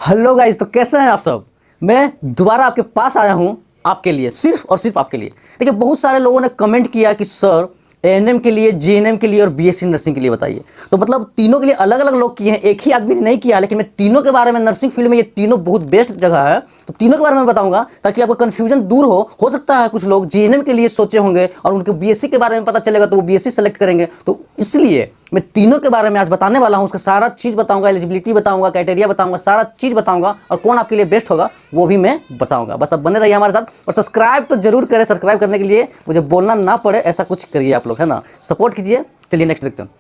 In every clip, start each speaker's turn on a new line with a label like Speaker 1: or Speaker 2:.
Speaker 1: Hello guys, तो कैसे हैं आप सब। मैं दोबारा आपके पास आया हूं आपके लिए, सिर्फ और सिर्फ आपके लिए। देखिए, बहुत सारे लोगों ने कमेंट किया कि सर एएनएम के लिए, जीएनएम के लिए और बीएससी नर्सिंग के लिए बताइए। तो मतलब तीनों के लिए अलग अलग लोग किए हैं, एक ही आदमी ने नहीं किया, लेकिन मैं तीनों के बारे में, नर्सिंग फील्ड में ये तीनों बहुत बेस्ट जगह है, तो तीनों के बारे में बताऊंगा ताकि आपका कन्फ्यूजन दूर हो सकता है कुछ लोग जीएनएम के लिए सोचे होंगे और उनको बीएससी के बारे में पता चलेगा तो वो बीएससी सेलेक्ट करेंगे। तो इसलिए मैं तीनों के बारे में आज बताने वाला हूं, उसका सारा चीज़ बताऊंगा, एलिजिबिलिटी बताऊंगा, क्राइटेरिया बताऊंगा, सारा चीज़ बताऊंगा और कौन आपके लिए बेस्ट होगा वो भी मैं बताऊंगा। बस अब बने रहिए हमारे साथ और सब्सक्राइब तो जरूर करें। सब्सक्राइब करने के लिए मुझे बोलना ना पड़े ऐसा कुछ करिए आप लोग, है ना, सपोर्ट कीजिए। चलिए नेक्स्ट देखते हैं।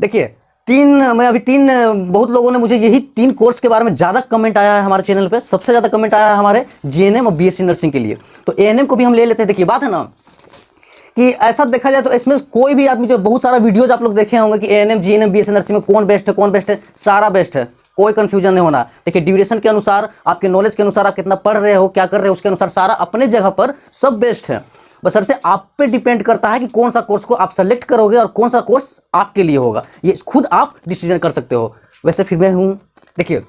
Speaker 1: देखिए बहुत लोगों ने मुझे यही 3 कोर्स के बारे में ज़्यादा कमेंट आया है हमारे चैनल पे। सबसे ज़्यादा कमेंट आया है हमारे जीएनएम और बीएससी नर्सिंग के लिए। तो एएनएम को भी हम ले लेते हैं। देखिए, बात है ना कि ऐसा देखा जाए तो इसमें कोई भी आदमी, जो बहुत सारा वीडियोज आप लोग देखे होंगे कि एएनएम, जीएनएम, बीएससी नर्सिंग में कौन बेस्ट है, सारा बेस्ट है, कोई कंफ्यूजन नहीं होना। देखिए, ड्यूरेशन के अनुसार, आपके नॉलेज के अनुसार, आप कितना पढ़ रहे हो, क्या कर रहे हो, उसके अनुसार सारा अपने जगह पर सब बेस्ट है। बशर्ते आप पे डिपेंड करता है कि कौन सा कोर्स को आप सेलेक्ट करोगे और कौन सा कोर्स आपके लिए होगा, ये खुद आप डिसीजन कर सकते हो। वैसे फिर मैं हूँ। देखिए,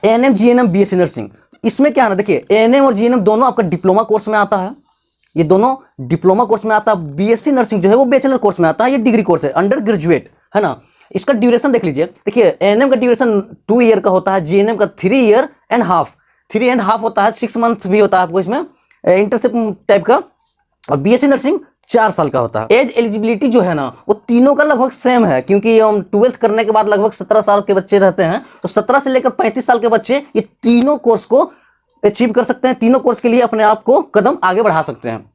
Speaker 1: एएनएम, जीएनएम, बीएससी नर्सिंग, इसमें क्या है ना, देखिए एएनएम और जीएनएम दोनों आपका डिप्लोमा कोर्स में आता है, ये दोनों डिप्लोमा कोर्स में आता है। बीएससी नर्सिंग जो है वो बैचलर कोर्स में आता है, ये डिग्री कोर्स है, अंडर ग्रेजुएट, है ना। इसका ड्यूरेशन देख लीजिए। देखिए, एएनएम का ड्यूरेशन 2 ईयर का होता है, जीएनएम का 3 ईयर एंड हाफ होता है, 6 मंथ भी होता है आपको इसमें इंटर्नशिप टाइप का। और बीएससी नर्सिंग 4 साल का होता है। एज एलिजिबिलिटी जो है ना वो तीनों का लगभग सेम है, क्योंकि हम 12th करने के बाद लगभग 17 साल के बच्चे रहते हैं, तो 17 से लेकर 35 साल के बच्चे ये तीनों कोर्स को अचीव कर सकते हैं, तीनों कोर्स के लिए अपने आप को कदम आगे बढ़ा सकते हैं।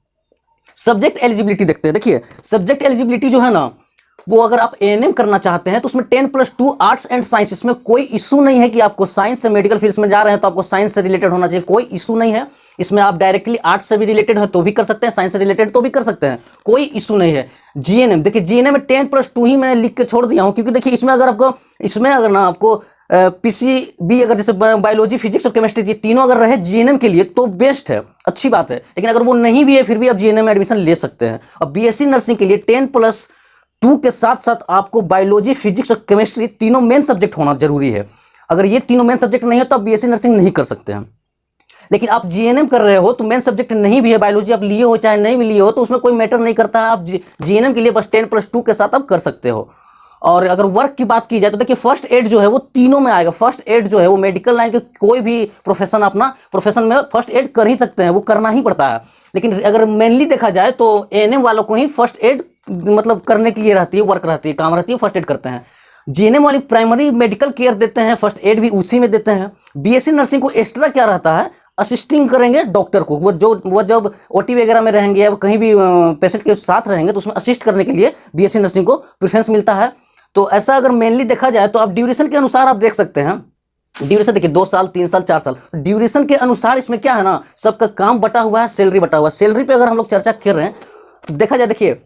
Speaker 1: सब्जेक्ट एलिजिबिलिटी देखते हैं। देखिए, सब्जेक्ट एलिजिबिलिटी जो है ना वो, अगर आप एएनएम करना चाहते हैं तो उसमें 10+2 आर्ट्स एंड साइंस, इसमें कोई इशू नहीं है कि आपको साइंस से, मेडिकल फील्ड में जा रहे हैं तो आपको साइंस से रिलेटेड होना चाहिए, कोई इशू नहीं है। इसमें आप डायरेक्टली आर्ट्स से भी रिलेटेड है तो भी कर सकते हैं, साइंस से रिलेटेड तो भी कर सकते हैं, कोई इशू नहीं है। जीएनएम, देखिए जीएनएम में 10+2 ही मैंने लिख के छोड़ दिया हूँ, क्योंकि देखिए इसमें अगर ना आपको पीसीबी, अगर जैसे बायोलॉजी, फिजिक्स और केमिस्ट्री, ये तीनों अगर रहे जीएनएम के लिए तो बेस्ट है, अच्छी बात है। लेकिन अगर वो नहीं भी है फिर भी आप जीएनएम में एडमिशन ले सकते हैं। और बीएससी नर्सिंग के लिए 10+2 के साथ साथ आपको बायोलॉजी, फिजिक्स और केमिस्ट्री तीनों मेन सब्जेक्ट होना जरूरी है। अगर ये तीनों मेन सब्जेक्ट नहीं हो तो आप बीएससी नर्सिंग नहीं कर सकते हैं। लेकिन आप जीएनएम कर रहे हो तो मेन सब्जेक्ट नहीं भी है, बायोलॉजी आप लिए हो चाहे नहीं भी लिए हो तो उसमें कोई मैटर नहीं करता है। आप जीएनएम के लिए बस 10+2 के साथ आप कर सकते हो। और अगर वर्क की बात की जाए तो देखिए, फर्स्ट एड जो है वो तीनों में आएगा। फर्स्ट एड जो है वो मेडिकल लाइन के कोई भी प्रोफेशन में फर्स्ट एड कर ही सकते हैं, वो करना ही पड़ता है। लेकिन अगर मेनली देखा जाए तो एएनएम वालों को ही फर्स्ट एड मतलब करने की ये रहती है, वर्क रहती है, काम रहती है, फर्स्ट एड करते हैं। जीएनएम वाली प्राइमरी मेडिकल केयर देते हैं, फर्स्ट एड भी उसी में देते हैं। बीएससी नर्सिंग को एक्स्ट्रा क्या रहता है, असिस्टिंग करेंगे डॉक्टर को, वो जब ओटी वगैरह में रहेंगे या कहीं भी पेशेंट के साथ रहेंगे तो उसमें असिस्ट करने के लिए बीएससी नर्सिंग को प्रेफरेंस मिलता है। तो ऐसा अगर मेनली देखा जाए तो आप ड्यूरेशन के अनुसार आप देख सकते हैं। ड्यूरेशन देखिए 2 साल, 3 साल, 4 साल, ड्यूरेशन के अनुसार इसमें क्या है ना, सबका काम बटा हुआ है, सैलरी बटा हुआ है। सैलरी पे अगर हम लोग चर्चा कर रहे हैं तो देखा जाए, देखिए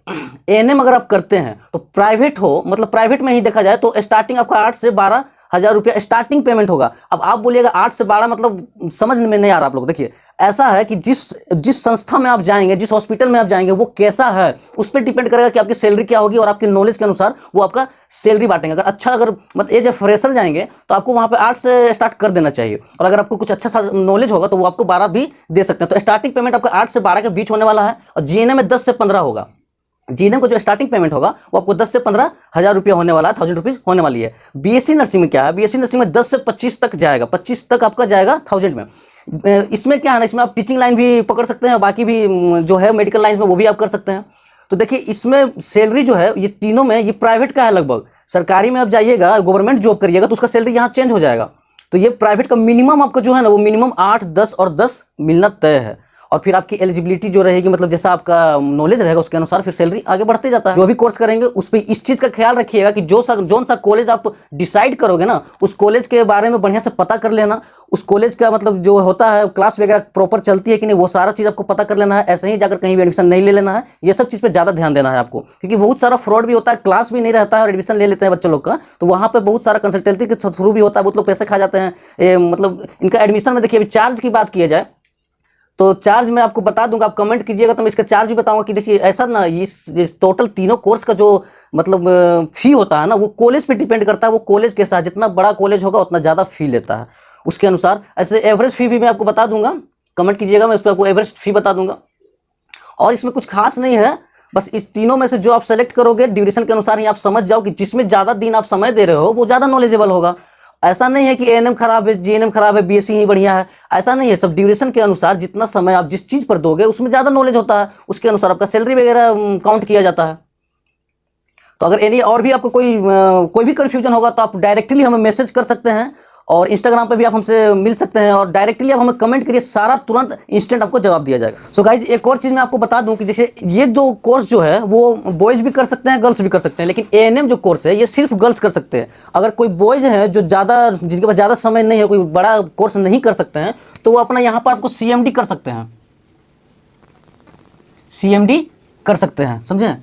Speaker 1: एएनएम अगर आप करते हैं तो प्राइवेट हो, मतलब प्राइवेट में ही देखा जाए तो स्टार्टिंग आपका 8 से 12,000 रुपया स्टार्टिंग पेमेंट होगा। अब आप बोलिएगा 8 से 12 मतलब समझ में नहीं आ रहा आप लोग। देखिए, ऐसा है कि जिस संस्था में आप जाएंगे, जिस हॉस्पिटल में आप जाएंगे वो कैसा है उस पर डिपेंड करेगा कि आपकी सैलरी क्या होगी, और आपके नॉलेज के अनुसार वो आपका सैलरी बांटेंगे। अगर मतलब एज ए फ्रेशर जाएंगे तो आपको वहाँ पे 8 से स्टार्ट कर देना चाहिए, और अगर आपको कुछ अच्छा सा नॉलेज होगा तो वो आपको 12 भी दे सकते हैं। तो स्टार्टिंग पेमेंट आपका 8 से 12 के बीच होने वाला है, और जीएनएम में 10 से 15 होगा। जीएनएम को जो स्टार्टिंग पेमेंट होगा वो आपको 10 से 15,000 रुपया होने वाला है, 1000 रुपीज़ होने वाली है। बीएससी नर्सिंग में क्या है, बीएससी नर्सिंग में 10 से 25 तक जाएगा, 25 तक आपका जाएगा 1000 में। इसमें क्या है ना, इसमें आप टीचिंग लाइन भी पकड़ सकते हैं, बाकी भी जो है मेडिकल लाइन में वो भी आप कर सकते हैं। तो देखिए, इसमें सैलरी जो है ये तीनों में, ये प्राइवेट का है लगभग। सरकारी में आप जाइएगा, गवर्नमेंट जॉब करिएगा तो उसका सैलरी यहाँ चेंज हो जाएगा। तो ये प्राइवेट का मिनिमम आपका जो है ना वो मिनिमम 8, 10 और 10 मिलना तय है। और फिर आपकी एलिजिबिलिटी जो रहेगी, मतलब जैसा आपका नॉलेज रहेगा उसके अनुसार फिर सैलरी आगे बढ़ते जाता है। जो भी कोर्स करेंगे उस पर इस चीज़ का ख्याल रखिएगा कि जोन सा कॉलेज आप डिसाइड करोगे ना, उस कॉलेज के बारे में बढ़िया से पता कर लेना। उस कॉलेज का मतलब जो होता है, क्लास वगैरह प्रॉपर चलती है कि नहीं, वो सारा चीज़ आपको पता कर लेना है। ऐसे ही जाकर कहीं भी एडमिशन नहीं ले लेना है, ये सब चीज़ पर ज़्यादा ध्यान देना है आपको, क्योंकि बहुत सारा फ्रॉड भी होता है, क्लास भी नहीं रहता है और एडमिशन ले लेते हैं बच्चों लोग का। तो वहाँ पर बहुत सारा कंसल्टेंसी के थ्रू भी होता है, बहुत लोग पैसे खा जाते हैं। मतलब इनका एडमिशन में देखिए, अभी चार्ज की बात किया जाए तो चार्ज मैं आपको बता दूंगा, आप कमेंट कीजिएगा तो मैं इसका चार्ज भी बताऊंगा कि देखिए ऐसा ना, इस टोटल तीनों कोर्स का जो मतलब फी होता है ना वो कॉलेज पे डिपेंड करता है। वो कॉलेज के साथ, जितना बड़ा कॉलेज होगा उतना ज़्यादा फी लेता है। उसके अनुसार। ऐसे एवरेज फ़ी भी मैं आपको बता दूंगा, कमेंट कीजिएगा, मैं उस पर आपको एवरेज फ़ी बता दूंगा। और इसमें कुछ खास नहीं है, बस इस तीनों में से जो आप सेलेक्ट करोगे ड्यूरेशन के अनुसार ही आप समझ जाओ कि जिसमें ज़्यादा दिन आप समय दे रहे हो वो ज़्यादा नॉलेजेबल होगा। ऐसा नहीं है कि एएनएम खराब है, जीएनएम खराब है, बीएससी ही बढ़िया है, ऐसा नहीं है। सब ड्यूरेशन के अनुसार जितना समय आप जिस चीज़ पर दोगे उसमें ज़्यादा नॉलेज होता है, उसके अनुसार आपका सैलरी वगैरह काउंट किया जाता है। तो अगर एनी और भी आपको कोई भी कन्फ्यूजन होगा तो आप डायरेक्टली हमें मैसेज कर सकते हैं, और इंस्टाग्राम पे भी आप हमसे मिल सकते हैं, और डायरेक्टली आप हमें कमेंट करिए, सारा तुरंत इंस्टेंट आपको जवाब दिया जाएगा। सो गाइज, एक और चीज़ मैं आपको बता दूं कि जैसे ये जो कोर्स जो है वो बॉयज़ भी कर सकते हैं, गर्ल्स भी कर सकते हैं, लेकिन एएनएम जो कोर्स है ये सिर्फ गर्ल्स कर सकते हैं। अगर कोई बॉयज़ हैं जो जिनके पास ज़्यादा समय नहीं है, कोई बड़ा कोर्स नहीं कर सकते हैं, तो वो अपना यहाँ पर आपको CMD कर सकते हैं, CMD कर सकते हैं, समझे।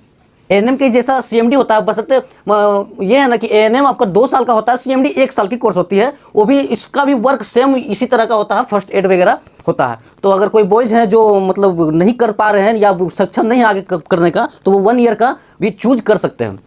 Speaker 1: एएनएम के जैसा CMD होता है, बशर्ते ये है ना कि एएनएम आपका 2 साल का होता है, CMD 1 साल की कोर्स होती है, वो भी इसका भी वर्क सेम इसी तरह का होता है, फर्स्ट एड वगैरह होता है। तो अगर कोई बॉयज़ हैं जो मतलब नहीं कर पा रहे हैं या सक्षम नहीं आगे करने का, तो वो 1 ईयर का भी चूज कर सकते हैं।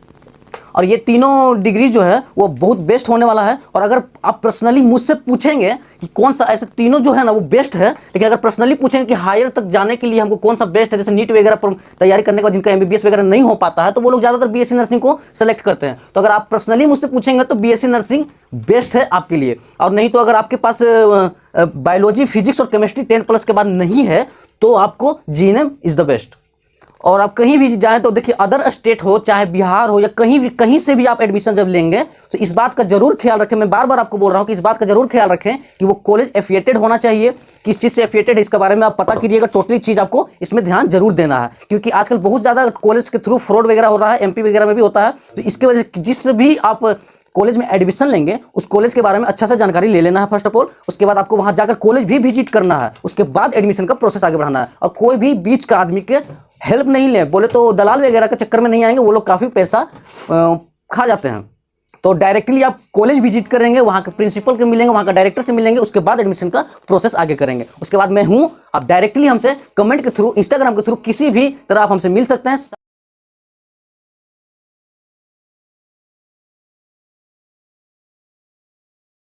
Speaker 1: और ये तीनों डिग्री जो है वो बहुत बेस्ट होने वाला है। और अगर आप पर्सनली मुझसे पूछेंगे कि कौन सा, ऐसे तीनों जो है ना वो बेस्ट है, लेकिन अगर पर्सनली पूछेंगे कि हायर तक जाने के लिए हमको कौन सा बेस्ट है, जैसे नीट वगैरह पर तैयारी करने के बाद जिनका MBBS वगैरह नहीं हो पाता है, तो वो लोग ज़्यादातर BSc नर्सिंग को सेलेक्ट करते हैं। तो अगर आप पर्सनली मुझसे पूछेंगे तो BSc नर्सिंग बेस्ट है आपके लिए। और नहीं तो अगर आपके पास बायोलॉजी, फिजिक्स और केमिस्ट्री 10+ के बाद नहीं है, तो आपको GNM इज़ द बेस्ट। और आप कहीं भी जाएं तो देखिए, अदर स्टेट हो चाहे बिहार हो या कहीं से भी आप एडमिशन जब लेंगे तो इस बात का जरूर ख्याल रखें, मैं बार बार आपको बोल रहा हूं कि इस बात का जरूर ख्याल रखें कि वो कॉलेज एफिलिएटेड होना चाहिए। किस चीज़ से एफिलिएटेड है इसके बारे में आप पता कीजिएगा, टोटली चीज़ आपको इसमें ध्यान जरूर देना है, क्योंकि आजकल बहुत ज़्यादा कॉलेज के थ्रू फ्रॉड वगैरह हो रहा है, MP वगैरह में भी होता है। तो इसके वजह से जिस भी आप कॉलेज में एडमिशन लेंगे उस कॉलेज के बारे में अच्छा से जानकारी ले लेना है फर्स्ट ऑफ ऑल। उसके बाद आपको वहां जाकर कॉलेज भी विजिट करना है, उसके बाद एडमिशन का प्रोसेस आगे बढ़ाना है। और कोई भी बीच का आदमी के हेल्प नहीं ले, बोले तो दलाल वगैरह के चक्कर में नहीं आएंगे, वो लोग काफ़ी पैसा खा जाते हैं। तो डायरेक्टली आप कॉलेज विजिट करेंगे, वहाँ के प्रिंसिपल के मिलेंगे, वहाँ का डायरेक्टर से मिलेंगे, उसके बाद एडमिशन का प्रोसेस आगे करेंगे। उसके बाद मैं हूँ, आप डायरेक्टली हमसे कमेंट के थ्रू, इंस्टाग्राम के थ्रू किसी भी तरह आप हमसे मिल सकते हैं।